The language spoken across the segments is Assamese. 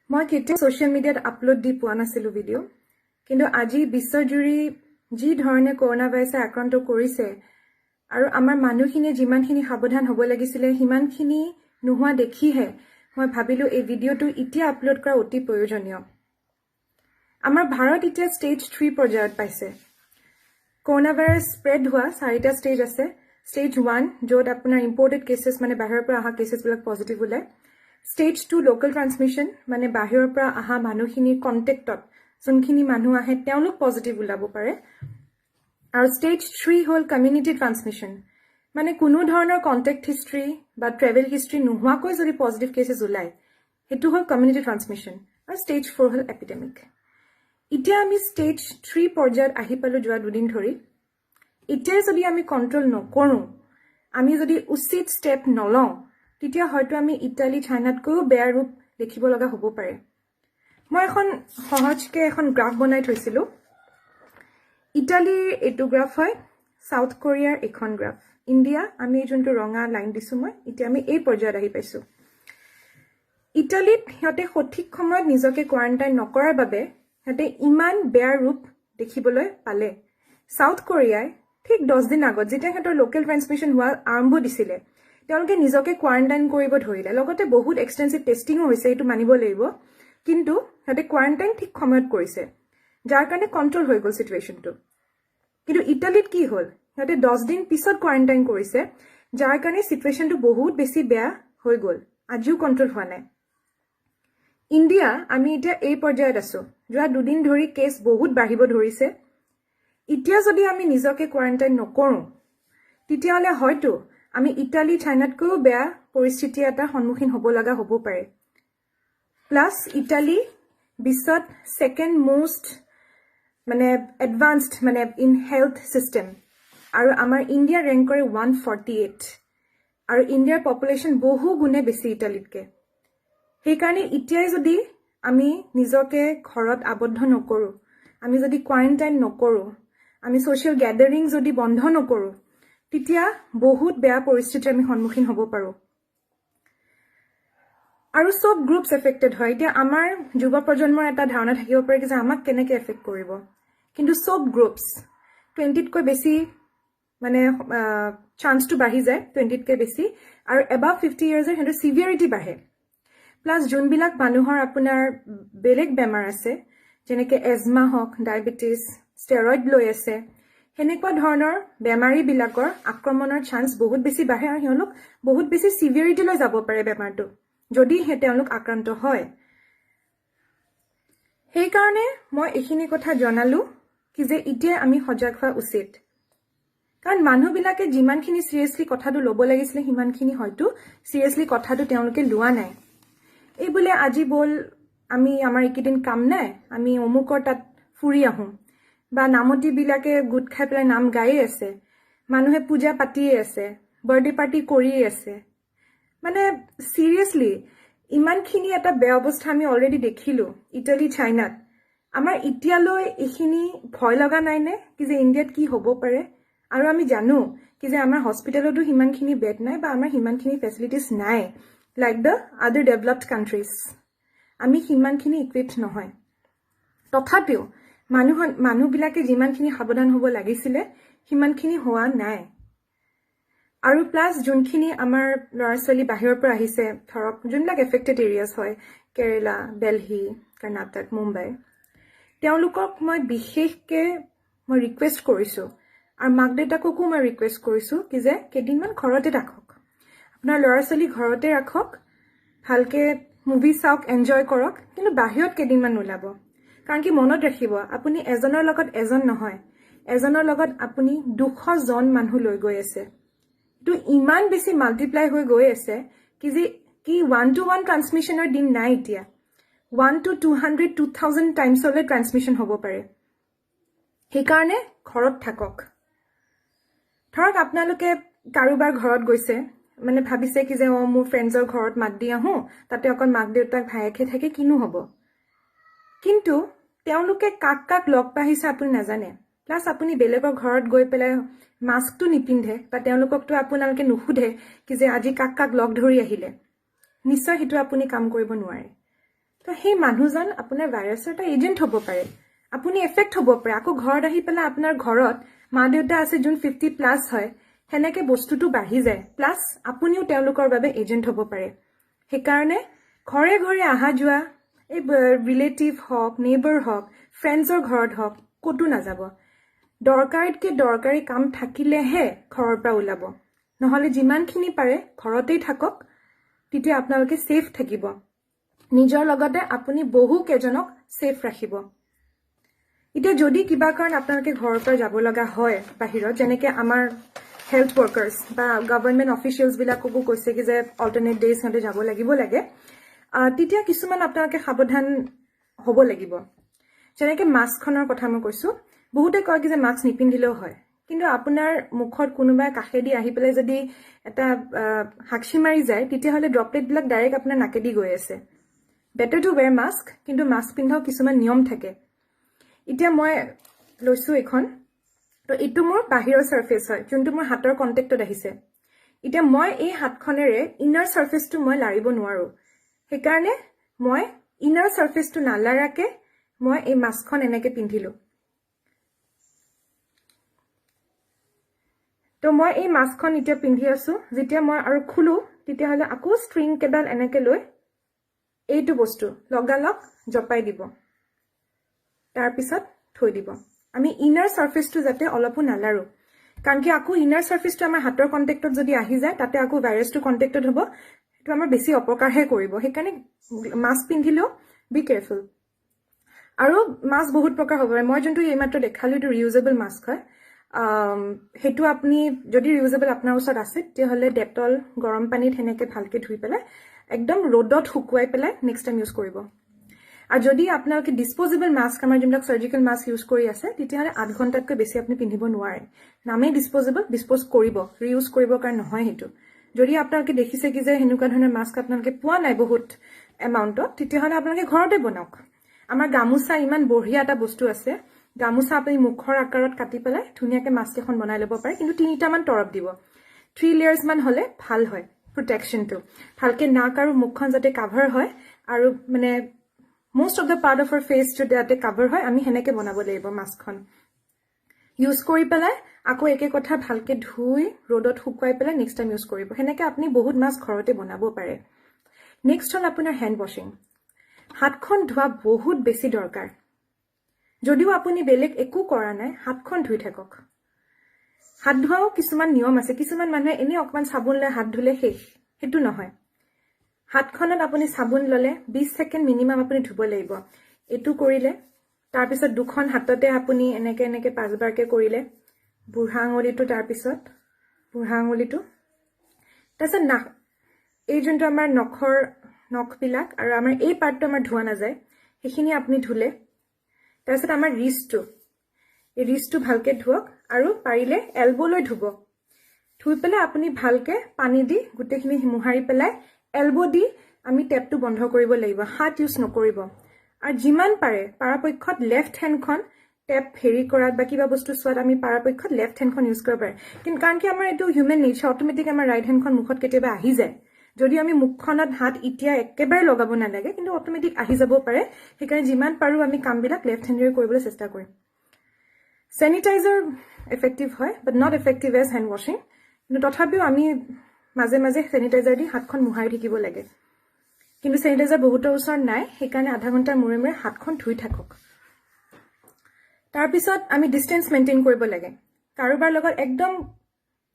মই কেতিয়া সোশ্যাল মিডিয়াত আপলোড দি পোৱা নাছিলো ভিডিও, কিন্তু আজি বিশ্বজুৰি যি ধৰণে কৰোনা ভাইৰাছে আক্ৰান্ত কৰিছে আৰু আমাৰ মানুহখিনি যিমানখিনি সাৱধান হ'ব লাগিছিল সিমানখিনি নোহোৱা দেখিহে মই ভাবিলো এই ভিডিওটো এতিয়া আপলোড কৰা অতি প্ৰয়োজনীয়। আমাৰ ভাৰত এতিয়া ষ্টেজ 3 পৰ্যায়ত পাইছে। কৰোনা ভাইৰাছ স্প্ৰেড হোৱা 4টা ষ্টেজ আছে। ষ্টেজ 1 য'ত আপোনাৰ ইম্পৰ্টেড কেसेस মানে বাহিৰৰ পৰা অহা কেसेस বিলাক পজিটিভ ওলাই। ষ্টেজ 2 লোকেল ট্ৰান্সমিশন মানে বাহিৰৰ পৰা অহা মানুহখিনিৰ কন্টেক্টত যোনখিনি মানুহ আহে তেওঁলোক পজিটিভ ওলাব পাৰে। আৰু ষ্টেজ 3 হ'ল কমিউনিটি ট্ৰান্সমিশন মানে কোনো ধৰণৰ কন্টেক্ট হিষ্ট্ৰী বা ট্ৰেভেল হিষ্ট্ৰী নোহোৱাকৈ যদি পজিটিভ কেसेस ওলায় সেইটো হ'ল কমিউনিটি ট্ৰান্সমিশন। আৰু ষ্টেজ 4 হ'ল এপিডেমিক। এতিয়া আমি ষ্টেজ 3 পৰ্যায়ত আহি পালো যোৱা দুদিন ধৰি। এতিয়া যদি আমি কন্ট্ৰোল নকৰো, আমি যদি উচিত ষ্টেপ নলওঁ, তেতিয়া হয়তো আমি ইটালী চাইনাতকৈও বেয়া ৰূপ দেখিব লগা হ'ব পাৰে। মই এখন সহজকে এখন গ্ৰাফ বনাই থৈছিলো। ইটালীৰ এইটো গ্ৰাফ হয়, সাউথ কোৰিয়াৰ এখন গ্ৰাফ, ইণ্ডিয়া আমি যোনটো ৰঙা লাইন দিছো মই এতিয়া আমি এই পৰ্যায়ত আহি পাইছো। ইটালীত সিহঁতে সঠিক সময়ত নিজকে কোৱাৰেণ্টাইন নকৰাৰ বাবে সিহঁতে ইমান বেয়া ৰূপ দেখিবলৈ পালে। সাউথ কোৰিয়াই ঠিক 10 দিন আগত যেতিয়া সিহঁতৰ লোকেল ট্ৰান্সমিশন হোৱা আৰম্ভ দিছিলে তেওঁলোকে নিজকে কোৱাৰেণ্টাইন কৰিব ধৰিলে। লগতে বহুত এক্সটেন্সিভ টেষ্টিংও হৈছে, এইটো মানিব লাগিব, কিন্তু সিহঁতে কোৱাৰেণ্টাইন ঠিক সময়ত কৰিছে যাৰ কাৰণে কন্ট্ৰোল হৈ গ'ল সিচুৱেশ্যনটো। কিন্তু ইটালীত কি হ'ল, সিহঁতে 10 দিন পিছত কোৱাৰেণ্টাইন কৰিছে যাৰ কাৰণে সিচুৱেশ্যনটো বহুত বেছি বেয়া হৈ গ'ল, আজিও কন্ট্ৰোল হোৱা নাই। ইণ্ডিয়া আমি এতিয়া এই পৰ্যায়ত আছো। যোৱা দুদিন ধৰি কেছ বহুত বাঢ়িব ধৰিছে। এতিয়া যদি আমি নিজকে কোৱাৰেণ্টাইন নকৰো তেতিয়াহ'লে হয়তো আমি ইটালী চাইনাতকৈও বেয়া পৰিস্থিতি এটা সন্মুখীন হ'ব লগা হ'ব পাৰে। প্লাছ ইটালী বিশ্বত সেকেন্ড মোষ্ট মানে এডভান্সড মানে ইন হেল্থ সিস্টেম, আৰু আমাৰ ইণ্ডিয়া ৰেংক কৰে 148, আৰু ইণ্ডিয়াৰ পপুলেশ্যন বহু গুণে বেছি ইটালীতকে। সেইকাৰণে এতিয়াই যদি আমি নিজকে ঘৰত আবদ্ধ নকৰো, আমি যদি কোৱাৰেণ্টাইন নকৰো, আমি সোশ্যাল গ্যাদাৰিং যদি বন্ধ নকৰো, তেতিয়া বহুত বেয়া পৰিস্থিতিৰ আমি সন্মুখীন হ'ব পাৰো। আৰু সব গ্ৰুপছ এফেক্টেড হয়। এতিয়া আমাৰ যুৱ প্ৰজন্মৰ এটা ধাৰণা থাকিব পাৰে যে আমাক কেনেকৈ এফেক্ট কৰিব, কিন্তু সব গ্ৰুপছ 20তকৈ বেছি মানে চান্সটো বাঢ়ি যায়, 20তকৈ বেছি, আৰু এবাভ 50 ইয়াৰ্ছৰ সিহঁতৰ চিভিয়াৰিটি বাঢ়ে। প্লাছ যোনবিলাক মানুহৰ আপোনাৰ বেলেগ বেমাৰ আছে যেনেকৈ এজমা হওক, ডায়েবেটিছ, ষ্টেৰইড লৈ আছে, সেনেকুৱা ধৰণৰ বেমাৰীবিলাকৰ আক্ৰমণৰ চান্স বহুত বেছি বাঢ়ে আৰু তেওঁলোক বহুত বেছি চিভিয়াৰিটিলৈ যাব পাৰে বেমাৰটো যদি তেওঁলোক আক্ৰান্ত হয়। সেইকাৰণে মই এইখিনি কথা জনালো কি যে এতিয়া আমি সজাগ হোৱা উচিত, কাৰণ মানুহবিলাকে যিমানখিনি চিৰিয়াছলি কথাটো ল'ব লাগিছিলে সিমানখিনি হয়তো চিৰিয়াছলি কথাটো তেওঁলোকে লোৱা নাই। এই বোলে আজি বল আমি আমাৰ এইকেইদিন কাম নাই, আমি অমুকৰ তাত ফুৰি আহোঁ, বা নামতিবিলাকে গোট খাই পেলাই নাম গায়ে আছে, মানুহে পূজা পাতিয়ে আছে, বাৰ্থডে পাৰ্টি কৰিয়ে আছে। মানে চিৰিয়াছলি ইমানখিনি এটা বেয়া অৱস্থা আমি অলৰেডি দেখিলো ইটালী চাইনাত। আমাৰ এতিয়ালৈ এইখিনি ভয় লগা নাই নে কি যে ইণ্ডিয়াত কি হ'ব পাৰে? আৰু আমি জানো কি যে আমাৰ হস্পিটেলতো সিমানখিনি বেড নাই বা আমাৰ সিমানখিনি ফেচিলিটিজ নাই লাইক দ্য আদাৰ ডেভেলপড কাণ্ট্ৰিজ। আমি সিমানখিনি ইকুইপড নহয়। তথাপিও মানুহবিলাকে যিমানখিনি সাৱধান হ'ব লাগিছিলে সিমানখিনি হোৱা নাই। আৰু প্লাছ যোনখিনি আমাৰ ল'ৰা ছোৱালী বাহিৰৰ পৰা আহিছে, ধৰক যোনবিলাক এফেক্টেড এৰিয়াজ হয়, কেৰেলা, দিল্লী, কৰ্ণাটক, মুম্বাই, তেওঁলোকক মই বিশেষকৈ ৰিকুৱেষ্ট কৰিছোঁ, আৰু মাক দেউতাককো মই ৰিকুৱেষ্ট কৰিছোঁ কি যে কেইদিনমান ঘৰতে ৰাখক, আপোনাৰ ল'ৰা ছোৱালী ঘৰতে ৰাখক, ভালকৈ মুভি চাওক, এনজয় কৰক, কিন্তু বাহিৰত কেইদিনমান নোলাব। কাৰণ কি মনত ৰাখিব, আপুনি এজনৰ লগত এজন নহয়, এজনৰ লগত আপুনি 200 জন মানুহ লৈ গৈ আছে। এইটো ইমান বেছি মাল্টিপ্লাই হৈ গৈ আছে কি যে 1-to-1 ট্ৰান্সমিশ্যনৰ দিন নাই এতিয়া। 1 to 200, 2000 টাইমছলৈ ট্ৰান্সমিশ্যন হ'ব পাৰে। সেইকাৰণে ঘৰত থাকক। ধৰক আপোনালোকে কাৰোবাৰ ঘৰত গৈছে, মানে ভাবিছে কি যে মোৰ ফ্ৰেণ্ডছৰ ঘৰত মাত দি আহোঁ, তাতে অকল মাক দেউতাক ভায়েকে থাকে, কিনো হ'ব। কিন্তু তেওঁলোকে কাক কাক লগ পাইছে আপুনি নাজানে। প্লাছ আপুনি বেলেগৰ ঘৰত গৈ পেলাই মাস্কটো নিপিন্ধে বা তেওঁলোককতো আপোনালোকে নুসুধে কি যে আজি কাক কাক লগ ধৰি আহিলে, নিশ্চয় সেইটো আপুনি কাম কৰিব নোৱাৰে। তো তো সেই মানুহজন আপোনাৰ ভাইৰাছৰ এটা এজেণ্ট হ'ব পাৰে, আপুনি এফেক্ট হ'ব পাৰে। আকৌ ঘৰত আহি পেলাই আপোনাৰ ঘৰত মা দেউতা আছে যোন 50+ হয়, সেনেকে বস্তুটো বাঢ়ি যায়, প্লাছ আপুনিও তেওঁলোকৰ বাবে এজেণ্ট হ'ব পাৰে। সেইকাৰণে ঘৰে ঘৰে অহা যোৱা, এই ৰিলেটিভ হওক, নেইবাৰ হওক, ফ্ৰেণ্ডছৰ ঘৰত হওক, ক'তো নাযাব। দৰকাৰীতকৈ দৰকাৰী কাম থাকিলেহে ঘৰৰ পৰা ওলাব, নহ'লে যিমানখিনি পাৰে ঘৰতেই থাকক, তেতিয়া আপোনালোকে ছেফ থাকিব। নিজৰ লগতে আপুনি বহু কেইজনক ছেফ ৰাখিব। এতিয়া যদি কিবা কাৰণ আপোনালোকে ঘৰৰ পৰা যাব লগা হয় বাহিৰত, যেনেকে আমাৰ হেল্থ ৱৰ্কাৰ্ছ বা গভৰ্ণমেণ্ট অফিচিয়েলছবিলাককো কৈছে কি যে অল্টাৰনেট ডেজ সিহঁতে যাব লাগে, তেতিয়া কিছুমান আপোনালোকে সাৱধান হ'ব লাগিব। যেনেকে মাস্কখনৰ কথা মই কৈছোঁ, বহুতে কয় কি যে মাস্ক নিপিন্ধিলেও হয়, কিন্তু আপোনাৰ মুখত কোনোবাই কাষেদি আহি পেলাই যদি এটা হাকচি মাৰি যায়, তেতিয়াহ'লে ড্ৰপলেটবিলাক ডাইৰেক্ট আপোনাৰ নাকেদি গৈ আছে। বেটাৰ টু ৱেৰ মাস্ক, কিন্তু মাস্ক পিন্ধাও কিছুমান নিয়ম থাকে। এতিয়া মই লৈছোঁ এইখন, তো এইটো মোৰ বাহিৰৰ ছাৰ্ফেচ হয়, যোনটো মোৰ হাতৰ কণ্টেক্টত আহিছে। এতিয়া মই এই হাতখনেৰে ইনাৰ ছাৰ্ফেচটো মই লাৰিব নোৱাৰোঁ, সেইকাৰণে মই ইনাৰ ছাৰ্ফেচটো নালাৰাকে মই এই মাস্কখন এনেকে পিন্ধিলোঁ। তো মই এই মাস্কখন এতিয়া পিন্ধি আছোঁ। যেতিয়া মই আৰু খোলোঁ, তেতিয়াহ'লে আকৌ ষ্ট্ৰিং কেইডাল এনেকে লৈ এইটো বস্তু লগালগ জপাই দিব, তাৰপিছত থৈ দিব। আমি ইনাৰ ছাৰ্ফেচটো যাতে অলপো নালাৰো, কাৰণ কি আকৌ ইনাৰ ছাৰ্ফেচটো আমাৰ হাতৰ কণ্টেক্টত যদি আহি যায়, তাতে আকৌ ভাইৰাছটো কণ্টেক্টত হ'ব, সেইটো আমাৰ বেছি অপকাৰহে কৰিব। সেইকাৰণে মাস্ক পিন্ধিলেও বি কেয়াৰফুল। আৰু মাস্ক বহুত প্ৰকাৰ হ'ব পাৰে। মই যোনটো এইমাত্ৰ দেখালোঁ, এইটো ৰিউজেবল মাস্ক হয়। সেইটো আপুনি যদি ৰিউজেবল আপোনাৰ ওচৰত আছে, তেতিয়াহ'লে ডেটল গৰম পানীত সেনেকৈ ভালকৈ ধুই পেলাই একদম ৰ'দত শুকুৱাই পেলাই নেক্সট টাইম ইউজ কৰিব। আৰু যদি আপোনালোকে ডিছপ'জেবল মাস্ক, আমাৰ যোনবিলাক চাৰ্জিকেল মাস্ক ইউজ কৰি আছে, তেতিয়াহ'লে 8 ঘণ্টাতকৈ বেছি আপুনি পিন্ধিব নোৱাৰে। নামেই ডিছপ'জেবল, ডিছপ'জ কৰিব, ৰিউজ কৰিবৰ কাৰণে নহয় সেইটো। যদি আপোনালোকে দেখিছে কি যে সেনেকুৱা ধৰণৰ মাস্ক আপোনালোকে পোৱা নাই বহুত এমাউণ্টত, তেতিয়াহ'লে আপোনালোকে ঘৰতে বনাওক। আমাৰ গামোচা ইমান বঢ়িয়া এটা বস্তু আছে। গামোচা আপুনি মুখৰ আকাৰত কাটি পেলাই ধুনীয়াকৈ মাস্ক এখন বনাই ল'ব পাৰে, কিন্তু 3টামান তৰপ দিব। 3 লেয়াৰ্ছ মান হ'লে ভাল হয় প্ৰটেকশ্যনটো। ভালকৈ নাক আৰু মুখখন যাতে কাভাৰ হয়, আৰু মানে most of the part of our face to যাতে কাভাৰ হয়, আমি সেনেকৈ বনাব লাগিব মাস্কখন। ইউজ কৰি পেলাই আকৌ একে কথা ভালকৈ ধুই ৰ'দত শুকুৱাই পেলাই নেক্সট টাইম ইউজ কৰিব। সেনেকৈ আপুনি বহুত মাস্ক ঘৰতে বনাব পাৰে। নেক্সট হ'ল আপোনাৰ হেণ্ড ৱাশ্বিং। হাতখন ধোৱা বহুত বেছি দৰকাৰ। যদিও আপুনি বেলেগ একো কৰা নাই, হাতখন ধুই থাকক। হাত ধোৱাও কিছুমান নিয়ম আছে। কিছুমান মানুহে এনেই অকণমান চাবোন লৈ হাত ধুলে শেষ, সেইটো নহয়। হাতখনত আপুনি চাবোন ল'লে 20 ছেকেণ্ড মিনিমাম আপুনি ধুব লাগিব। এইটো কৰিলে, তাৰপিছত দুখন হাততে আপুনি এনেকৈ 5বাৰকৈ কৰিলে, বুঢ়া আঙুলিটো, তাৰপিছত বুঢ়া আঙুলিটো, তাৰপিছত নাক, এই যোনটো আমাৰ নখবিলাক আৰু আমাৰ এই পাৰ্টটো আমাৰ ধোৱা নাযায়, সেইখিনি আপুনি ধুলে। তাৰপিছত আমাৰ ৰিষ্টটো, এই ৰিষ্টটো ভালকৈ ধুৱক, আৰু পাৰিলে এলব'লৈ ধুব। ধুই পেলাই আপুনি ভালকৈ পানী দি গোটেইখিনি মোহাৰি পেলাই এলব' দি আমি টেপটো বন্ধ কৰিব লাগিব। হাত ইউজ নকৰিব। আৰু যিমান পাৰে পৰাপক্ষত লেফ্ট হেণ্ডখন টেপ হেৰি কৰাত বা কিবা বস্তু চোৱাত আমি পৰাপক্ষত লেফ্ট হেণ্ডখন ইউজ কৰিব পাৰে। কিন্তু কাৰণ কি আমাৰ এইটো হিউমেন নেচাৰ, অট'মেটিক আমাৰ ৰাইট হেণ্ডখন মুখত কেতিয়াবা আহি যায়। যদি আমি মুখখনত হাত এতিয়া একেবাৰে লগাব নালাগে, কিন্তু অট'মেটিক আহি যাব পাৰে। সেইকাৰণে যিমান পাৰোঁ আমি কামবিলাক লেফ্ট হেণ্ডেৰে কৰিবলৈ চেষ্টা কৰিম। চেনিটাইজাৰ এফেক্টিভ হয়, বাট নট এফেক্টিভ এজ হেণ্ড ৱাশ্বিং। কিন্তু তথাপিও আমি মাজে মাজে চেনিটাইজাৰ দি হাতখন মোহাৰি থাকিব লাগে। কিন্তু চেনিটাইজাৰ বহুতৰ ওচৰত নাই, সেইকাৰণে আধা ঘণ্টাৰ মূৰে মূৰে হাতখন ধুই থাকক। তাৰপিছত আমি ডিষ্টেঞ্চ মেইনটেইন কৰিব লাগে। কাৰোবাৰ লগত একদম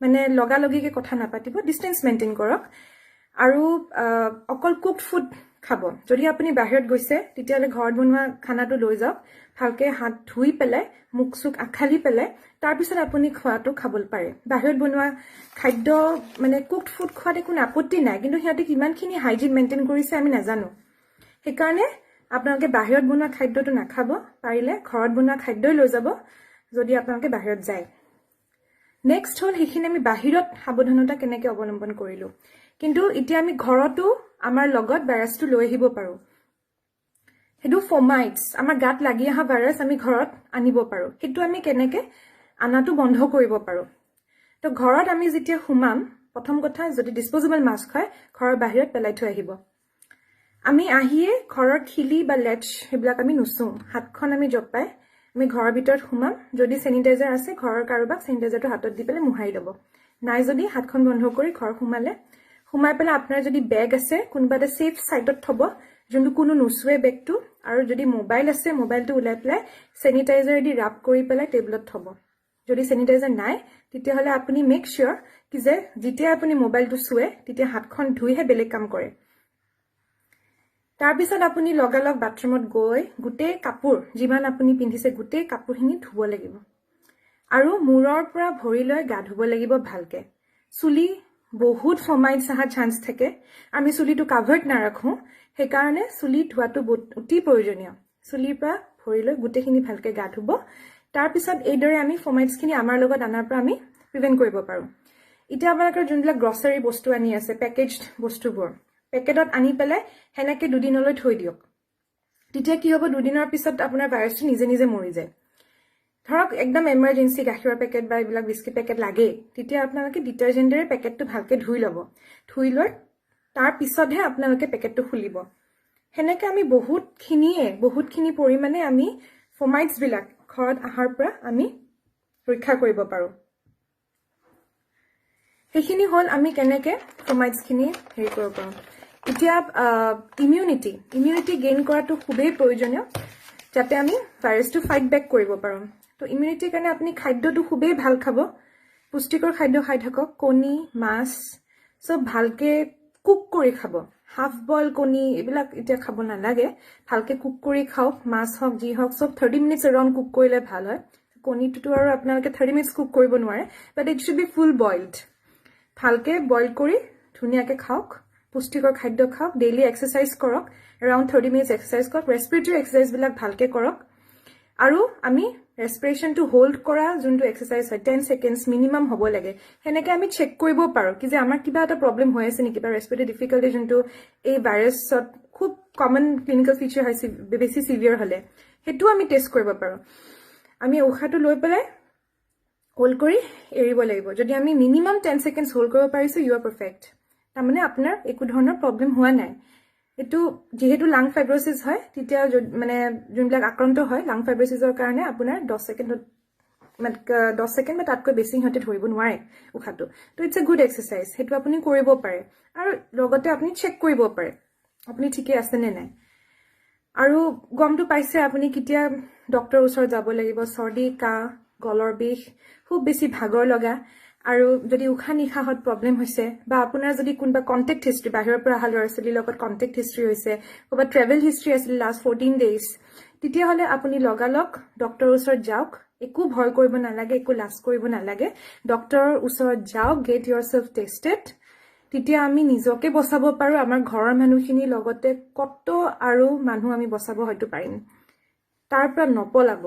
মানে লগালগিকৈ কথা নাপাতিব, ডিষ্টেঞ্চ মেইনটেইন কৰক। আৰু অকল কুকড ফুড খাব। যদি আপুনি বাহিৰত গৈছে, তেতিয়াহ'লে ঘৰত বনোৱা খানাটো লৈ যাওক। ভালকৈ হাত ধুই পেলাই, মুখ চুখ আখালি পেলাই, তাৰপিছত আপুনি খোৱাটো খাব পাৰে। বাহিৰত বনোৱা খাদ্য মানে কুকড ফুড খোৱাত একো আপত্তি নাই, কিন্তু সিহঁতে কিমানখিনি হাইজিন মেইনটেইন কৰিছে আমি নাজানো। সেইকাৰণে আপোনালোকে বাহিৰত বনোৱা খাদ্যটো নাখাব। পাৰিলে ঘৰত বনোৱা খাদ্যই লৈ যাব যদি আপোনালোকে বাহিৰত যায়। নেক্সট হ'ল সেইখিনি আমি বাহিৰত সাৱধানতা কেনেকৈ অৱলম্বন কৰিলোঁ। কিন্তু এতিয়া আমি ঘৰতো আমাৰ লগত ভাইৰাছটো লৈ আহিব পাৰোঁ। সেইটো ফমাইটছ, আমাৰ গাত লাগি অহা ভাইৰাছ আমি ঘৰত আনিব পাৰোঁ। সেইটো আমি কেনেকৈ আনাটো বন্ধ কৰিব পাৰোঁ। তো ঘৰত আমি যেতিয়া সোমাম, প্ৰথম কথা যদি ডিছপ'জেবল মাস্ক হয়, ঘৰৰ বাহিৰত পেলাই থৈ আহিব। আমি আহিয়ে ঘৰৰ খিলি বা লেটছ সেইবিলাক আমি নুচুম হাতখন আমি জপাই আমি ঘৰৰ ভিতৰত সোমাম যদি স্যানিটাইজাৰ আছে ঘৰৰ কাৰোবাক স্যানিটাইজাৰটো হাতত দি পেলাই মুহাই ল'ব নাই যদি হাতখন বন্ধ কৰি ঘৰ সোমাই পেলাই আপোনাৰ যদি বেগ আছে কোনোবা এটা সেফ সাইডত থব যোনটো কোনো নুচুৱে বেগটো আৰু যদি মোবাইল আছে মোবাইলটো উলাই পেলাই স্যানিটাইজাৰ দি ৰাব কৰি পেলাই টেবুলত থব যদি স্যানিটাইজাৰ নাই তেতিয়া হলে আপুনি মেক শিওৰ কি যে যেতিয়া আপুনি মোবাইলটো চুৱে তেতিয়া হাতখন ধুইহে বেলেগ কাম কৰে তাৰ পিছত আপুনি লগালগ বাথৰুমত গৈ গুটে কাপোৰ যিমান আপুনি পিন্ধিছে গুটে কাপোৰখিনি ধুব লাগিব আৰু মূৰৰ পৰা ভৰিলৈ গা ধুব লাগিব ভালকে চুলি বহুত ফমাইড সাহা চান্স থাকে আমি চুলিটো কাভাৰ্ড না ৰাখো সেই কাৰণে চুলি ধোৱাটো অতি প্ৰয়োজনীয় চুলিৰ পৰা ভৰিলৈ গুটেখিনি ভালকে গা ধুব তাৰ পিছত এইদৰে আমি ফমাইডছখিনি আমাৰ লগত আনাৰ পৰা আমি প্ৰিভেন্ট কৰিব পাৰো ইটা আপোনালোকৰ যোনবিলাক গ্ৰসাৰী বস্তু আনি আছে পেকেজড বস্তুবোৰ পেকেটত আনি পেলাই হেনেকে দুদিনলৈ থৈ দিয়ক তেতিয়া কি হ'ব দুদিনৰ পিছত আপোনাৰ ভাইৰাছটো নিজে নিজে মৰি যায় ধৰক একদম এমাৰ্জেন্সি গাখীৰৰ পেকেট বা এইবিলাক বিস্কিট পেকেট লাগে তেতিয়া আপোনালোকে ডিটাৰজেন্টৰে পেকেটটো ভালকে ধুই ল'ব ধুই লৈ তাৰ পিছতহে আপোনালোকে পেকেটটো খুলিব হেনেকে আমি বহুতখিনি পৰিমাণে আমি ফমাইডছ বিলাক ঘৰত আহাৰ পৰা আমি ৰক্ষা কৰিব পাৰো সেইখিনি হল আমি কেনেকে ফমাইডছখিনি হেৰি কৰিব পাৰো এতিয়া ইমিউনিটি গেইন কৰাটো খুবেই প্ৰয়োজনীয় যাতে আমি ভাইৰাছটো ফাইট বেক কৰিব পাৰো তো ইমিউনিটিৰ কাৰণে আপুনি খাদ্যটো খুবেই ভাল খাব পুষ্টিকৰ খাদ্য খাই থাকক কণী মাছ সব ভালকে কুক কৰি খাব হাফ বইল কণী এইবিলাক এতিয়া খাব নালাগে ভালকে কুক কৰি খাওক মাছ হওক জি হওক সব 30 মিনিটছ এৰাউণ্ড কুক কৰিলে ভাল হয় কণীটো আৰু আপোনালোকে 30 মিনিটছ কুক কৰিব নোৱাৰে বাট ইট শুড বি ফুল বইলড ভালকে বইল কৰি ধুনিয়াকে খাওক পুষ্টিকৰ খাদ্য খাওক ডেইলি এক্সাৰসাইজ কৰক এৰাউণ্ড 30 মিনিটছ এক্সাৰসাইজ কৰক ৰেসপিৰেটৰী এক্সাৰসাইজ বিলাক ভালকে কৰক আৰু আমি ৰেসপিৰেশনটো হোল্ড কৰা যোনটো এক্সাৰসাইজ হয় 10 সেকেন্ডস মিনিমাম হ'ব লাগে হেনেকে আমি চেক কৰিব পাৰো কি যে আমাৰ কিবা এটা প্ৰবলেম হৈ আছে নেকি বা ৰেসপিৰেটৰী ডিফিকাল্টি যোনটো এই ভাইৰাছত খুব কমন ক্লিনিক্যাল ফিচাৰ হৈছে বেছি সিভিয়াৰ হলে হেতু আমি টেষ্ট কৰিব পাৰো আমি উখাটো লৈ পেলাই হোল্ড কৰি এৰিব লাগিব যদি আমি মিনিমাম 10 সেকেন্ডস হোল্ড কৰিব পাৰিছো ইউ আৰ পাৰফেক্ট তাৰমানে আপোনাৰ একো ধৰণৰ প্ৰবলেম হোৱা নাই এটো যেহেতু লাং ফাইব্ৰোসিস হয় তেতিয়া মানে যোনবিলাক আক্ৰান্ত হয় লাং ফাইব্ৰোসিছৰ কাৰণে আপোনাৰ 10 সেকেন্ড বা তাতকৈ বেছি হতে ধৰিব নোৱাৰে উখাটো তো ইটস এ গুড এক্সাৰসাইজ হেতু আপুনি কৰিব পাৰে আৰু লগতে আপুনি চেক কৰিব পাৰে আপুনি ঠিকে আছে নে নাই আৰু গমটো পাইছে আপুনি কিতিয়া ডক্টৰ ওচৰত যাব লাগিব সৰ্দি কাহ গলৰ বিষ খুব বেছি ভাগৰ লগা আৰু যদি উখা নিখাহত প্ৰবলেম হৈছে বা আপোনাৰ যদি কোনবা কন্টাক্ট হিষ্ট্ৰি বাহিৰৰ পৰা আহা ল'ৰা-ছোৱালীৰ লগত কন্টাক্ট হিষ্ট্ৰি হৈছে বা ট্ৰেভেল হিষ্ট্ৰি আছিল লাষ্ট 14 ডেজ তেতিয়া হলে আপুনি লগালক ডক্টৰৰ ওচৰত যাওক একো ভয় কৰিব নালাগে একো লাজ কৰিব নালাগে ডক্টৰৰ ওচৰত যাওক গেট ইয়োৰসেল্ফ টেষ্টেড তেতিয়া আমি নিজকে বচাব পাৰো আমাৰ ঘৰৰ মানুহখিনি লগতে কত আৰু মানুহ আমি বচাব হয়তো পাৰিম তাৰ পৰা নপলাব